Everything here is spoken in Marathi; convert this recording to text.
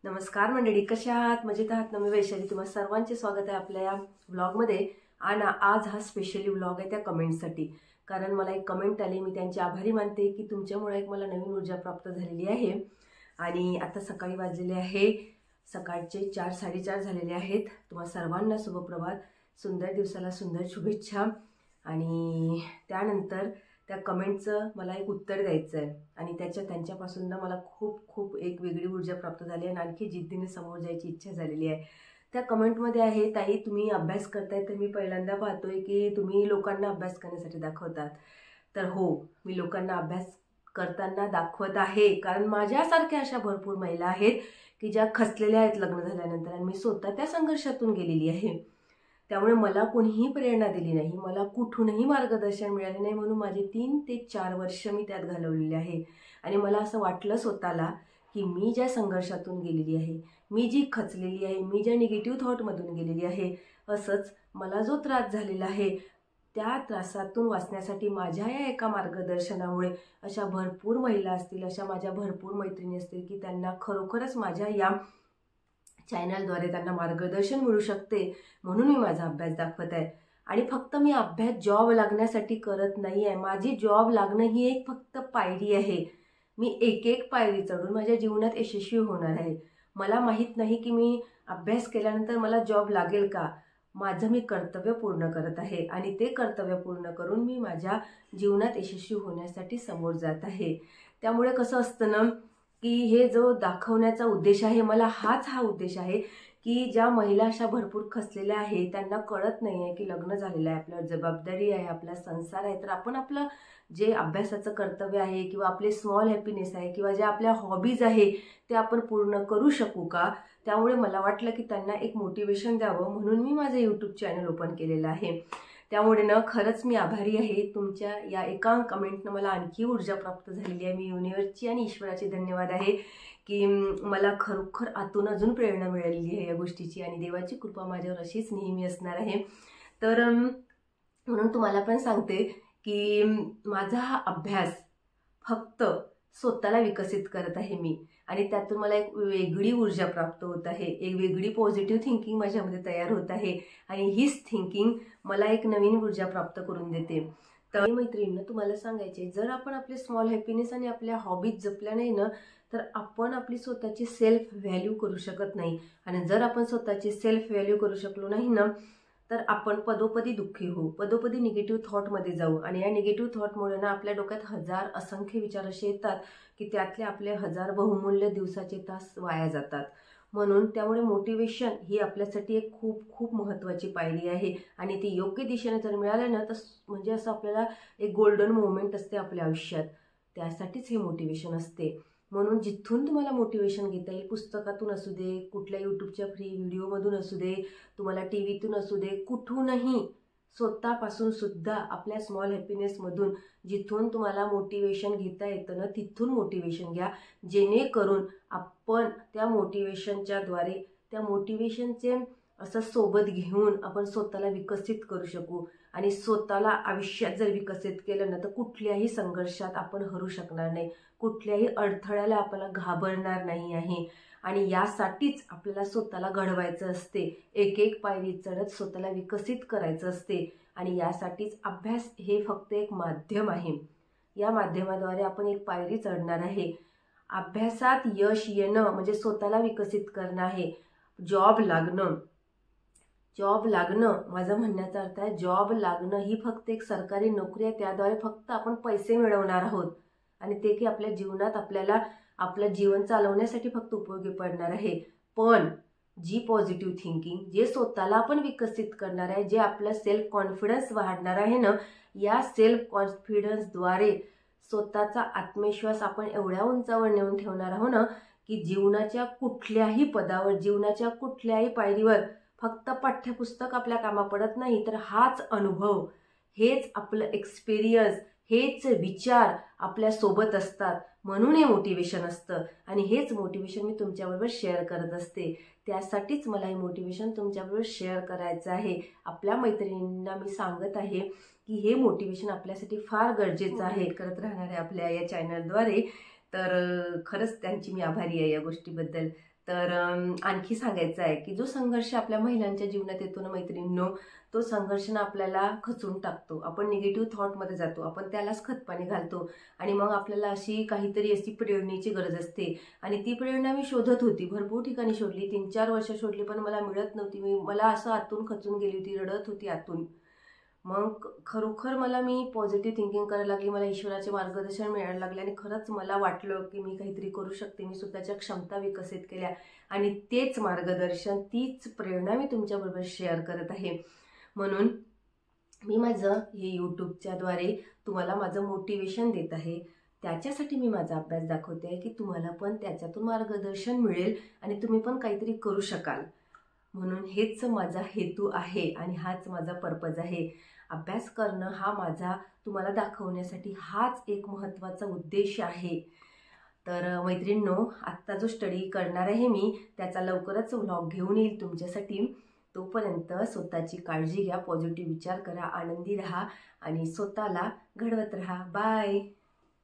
नमस्कार मंडळी, कशा आहात? मजेत आहात ना? मी वैशाली, तुम्हा सर्वांचे स्वागत आहे आपल्या या व्लॉगमध्ये. आणि आज हा स्पेशली व्लॉग आहे त्या कमेंटसाठी, कारण मला एक कमेंट आली. मी त्यांचे आभारी मानते की तुमच्यामुळे एक मला नवीन ऊर्जा प्राप्त झालेली आहे. आणि आता सकाळी वाजलेले आहे, सकाळचे 4:30 झालेले आहेत. तुम्हा सर्वांना शुभप्रभात, सुंदर दिवसाला सुंदर शुभेच्छा. आणि त्यानंतर त्या कमेंटचं मला एक उत्तर द्यायचं आहे आणि त्यांच्यापासून ना मला खूप एक वेगळी ऊर्जा प्राप्त झाली आणि आणखी जिद्दीने समोर जायची इच्छा झालेली आहे. त्या कमेंटमध्ये आहे, ताई तुम्ही अभ्यास करताय तर मी पहिल्यांदा पाहतोय की तुम्ही लोकांना अभ्यास करण्यासाठी दाखवतात. तर हो, मी लोकांना अभ्यास करताना दाखवत आहे, कारण माझ्यासारख्या अशा भरपूर महिला आहेत की ज्या खचलेल्या आहेत लग्न झाल्यानंतर, आणि मी स्वतः त्या संघर्षातून गेलेली आहे. त्यामुळे मला कोणीही प्रेरणा दिली नाही, मला कुठूनही मार्गदर्शन मिळाले नाही, म्हणून माझे 3 ते 4 वर्ष मी त्यात घालवलेले आहे. आणि मला असं वाटलं स्वतःला की मी ज्या संघर्षातून गेलेली आहे, मी जी खचलेली आहे, मी ज्या निगेटिव्ह थॉटमधून गेलेली आहे, असंच मला जो त्रास झालेला आहे त्या त्रासातून वाचण्यासाठी माझ्या या एका मार्गदर्शनामुळे अशा भरपूर महिला असतील, अशा माझ्या भरपूर मैत्रिणी असतील की त्यांना खरोखरच माझ्या या चॅनलद्वारे त्यांना मार्गदर्शन मिळू शकते, म्हणून मी माझा अभ्यास दाखवत आहे. आणि फक्त मी अभ्यास जॉब लागण्यासाठी करत नाही आहे. माझी जॉब लागणं ही एक फक्त पायरी आहे. मी एक पायरी चढून माझ्या जीवनात यशस्वी होणार आहे. मला माहीत नाही की मी अभ्यास केल्यानंतर मला जॉब लागेल का. माझं मी कर्तव्य पूर्ण करत आहे आणि ते कर्तव्य पूर्ण करून मी माझ्या जीवनात यशस्वी होण्यासाठी समोर जात आहे. त्यामुळे कसं असतं ना की हे जो दाखवण्याचा उद्देश आहे, मला हा उद्देश आहे की ज्या महिला अशा भरपूर खचलेल्या आहेत, त्यांना कळत नाही आहे की लग्न झालेलं आहे, आपल्यावर जबाबदारी आहे, आपला संसार आहे, तर आपण आपलं जे अभ्यासाचं कर्तव्य आहे किंवा आपले स्मॉल हॅपीनेस आहे किंवा ज्या आपल्या हॉबीज आहे ते आपण पूर्ण करू शकू का. त्यामुळे मला वाटलं की त्यांना एक मोटिवेशन द्यावं, म्हणून मी माझं यूट्यूब चॅनल ओपन केलेलं आहे. त्यामुळे ना खरंच मी आभारी आहे. तुमच्या या एका कमेंटनं मला आणखी ऊर्जा प्राप्त झालेली आहे. मी युनिव्हर्सची आणि ईश्वराचे धन्यवाद आहे की मला खरोखर आतून अजून प्रेरणा मिळालेली आहे या गोष्टीची, आणि देवाची कृपा माझ्यावर अशीच नेहमी असणार आहे. तर म्हणून तुम्हाला पण सांगते की माझा हा अभ्यास फक्त स्वतःला विकसित करत आहे मी, आणि त्यातून मला एक वेगळी ऊर्जा प्राप्त होत आहे, एक वेगळी पॉझिटिव्ह थिंकिंग माझ्यामध्ये तयार होत आहे, आणि हीच थिंकिंग मला एक नवीन ऊर्जा प्राप्त करून देते. तर मैत्रिणींना तुम्हाला सांगायचे, जर आपण आपले स्मॉल हॅपीनेस आणि आपल्या हॉबीज जपल्या नाही ना, तर आपण आपली स्वतःची सेल्फ व्हॅल्यू करू शकत नाही. आणि जर आपण स्वतःची सेल्फ व्हॅल्यू करू शकलो नाही ना, तर आपण पदोपदी दुःखी होऊ, पदोपदी निगेटिव्ह थॉटमध्ये जाऊ. आणि या निगेटिव्ह थॉटमुळे ना आपल्या डोक्यात असंख्य विचार असे येतात की त्यातले आपले 1000 बहुमूल्य दिवसाचे तास वाया जातात. म्हणून त्यामुळे मोटिवेशन ही आपल्यासाठी एक खूप महत्त्वाची पायरी आहे, आणि ती योग्य दिशेने जर मिळालं ना, तर म्हणजे असं आपल्याला एक गोल्डन मोमेंट असते आपल्या आयुष्यात. त्यासाठीच हे मोटिवेशन असते. म्हणून जिथून तुम्हाला मोटिवेशन घेता येईल, पुस्तकातून असू दे, कुठल्या यूट्यूबच्या फ्री व्हिडिओमधून असू दे, तुम्हाला टीव्हीतून असू दे, कुठूनही, स्वतःपासून सुद्धा आपल्या स्मॉल हॅपीनेसमधून जिथून तुम्हाला मोटिवेशन घेता येतं ना, तिथून मोटिवेशन घ्या, जेणेकरून आपण त्या मोटिवेशनच्या द्वारे त्या मोटिवेशनचे असं सोबत घेऊन आपण स्वतःला विकसित करू शकू. आणि स्वतःला आयुष्यात जर विकसित केलं ना, तर कुठल्याही संघर्षात आपण हरू शकणार नाही, कुठल्याही अडथळ्याला आपल्याला घाबरणार नाही आहे. आणि यासाठीच आपल्याला स्वतःला घडवायचं असते, एक पायरी चढत स्वतःला विकसित करायचं असते. आणि यासाठीच अभ्यास हे फक्त एक माध्यम आहे. या माध्यमाद्वारे आपण एक पायरी चढणार आहे. अभ्यासात यश येणं म्हणजे स्वतःला विकसित करणं आहे. जॉब लागणं माझं म्हणण्याचा अर्थ आहे, जॉब लागणं ही फक्त एक सरकारी नोकरी आहे, त्याद्वारे फक्त आपण पैसे मिळवणार आहोत, आणि ते की आपल्या जीवनात आपल्याला आपलं जीवन चालवण्यासाठी फक्त उपयोगी पडणार आहे. पण जी पॉझिटिव्ह थिंकिंग, जे स्वतःला आपण विकसित करणार आहे, जे आपलं सेल्फ कॉन्फिडन्स वाढणार आहे ना, या सेल्फ कॉन्फिडन्सद्वारे स्वतःचा आत्मविश्वास आपण एवढ्या उंचावर नेऊन ठेवणार आहोत ना की जीवनाच्या कुठल्याही पदावर, जीवनाच्या कुठल्याही पायरीवर फक्त पाठ्यपुस्तक आपल्या कामा पडत नाही, तर हाच अनुभव, हेच आपलं एक्सपिरियन्स, हेच विचार आपल्या सोबत असतात. म्हणून हे मोटिवेशन असतं, आणि हेच मोटिवेशन मी तुमच्याबरोबर शेअर करत असते. त्यासाठीच मला हे मोटिवेशन तुमच्याबरोबर शेअर करायचं आहे. आपल्या मैत्रिणींना मी सांगत आहे की हे मोटिवेशन आपल्यासाठी फार गरजेचं आहे. करत राहणार आहे आपल्या या चॅनलद्वारे. तर खरंच त्यांची मी आभारी आहे या गोष्टीबद्दल. तर आणखी सांगायचं आहे की जो संघर्ष आपल्या महिलांच्या जीवनात येतो ना मैत्रिणींनो, तो संघर्ष ना आपल्याला खचून टाकतो. आपण निगेटिव्ह थॉटमध्ये जातो, आपण त्यालाच खतपाणी घालतो आणि मग आपल्याला अशी काहीतरी अशी प्रेरणेची गरज असते. आणि ती प्रेरणा मी शोधत होती, भरपूर ठिकाणी शोधली, 3-4 वर्ष शोधली, पण मला मिळत नव्हती. मला असं आतून खचून गेली होती, रडत होती आतून. मग खरोखर मी पॉझिटिव्ह थिंकिंग करायला लागली, मला ईश्वराचे मार्गदर्शन मिळायला लागले आणि खरंच मला वाटलं की मी काहीतरी करू शकते. मी स्वतःच्या क्षमता विकसित केल्या आणि तेच मार्गदर्शन, तीच प्रेरणा मी तुमच्याबरोबर शेअर करत आहे. म्हणून मी माझं हे यूट्यूबच्याद्वारे तुम्हाला माझं मोटिवेशन देत आहे. त्याच्यासाठी मी माझा अभ्यास दाखवते आहे की तुम्हाला पण त्याच्यातून मार्गदर्शन मिळेल आणि तुम्ही पण काहीतरी करू शकाल. म्हणून हेच माझा हेतू आहे आणि हाच माझा पर्पज आहे. अभ्यास करणं हा माझा तुम्हाला दाखवण्यासाठी हाच एक महत्त्वाचा उद्देश आहे. तर मैत्रिणींनो, आत्ता जो स्टडी करणार आहे मी त्याचा लवकरच व्लॉग घेऊन येईल तुमच्यासाठी. तोपर्यंत स्वतःची काळजी घ्या, पॉझिटिव्ह विचार करा, आनंदी राहा आणि स्वतःला घडवत राहा. बाय.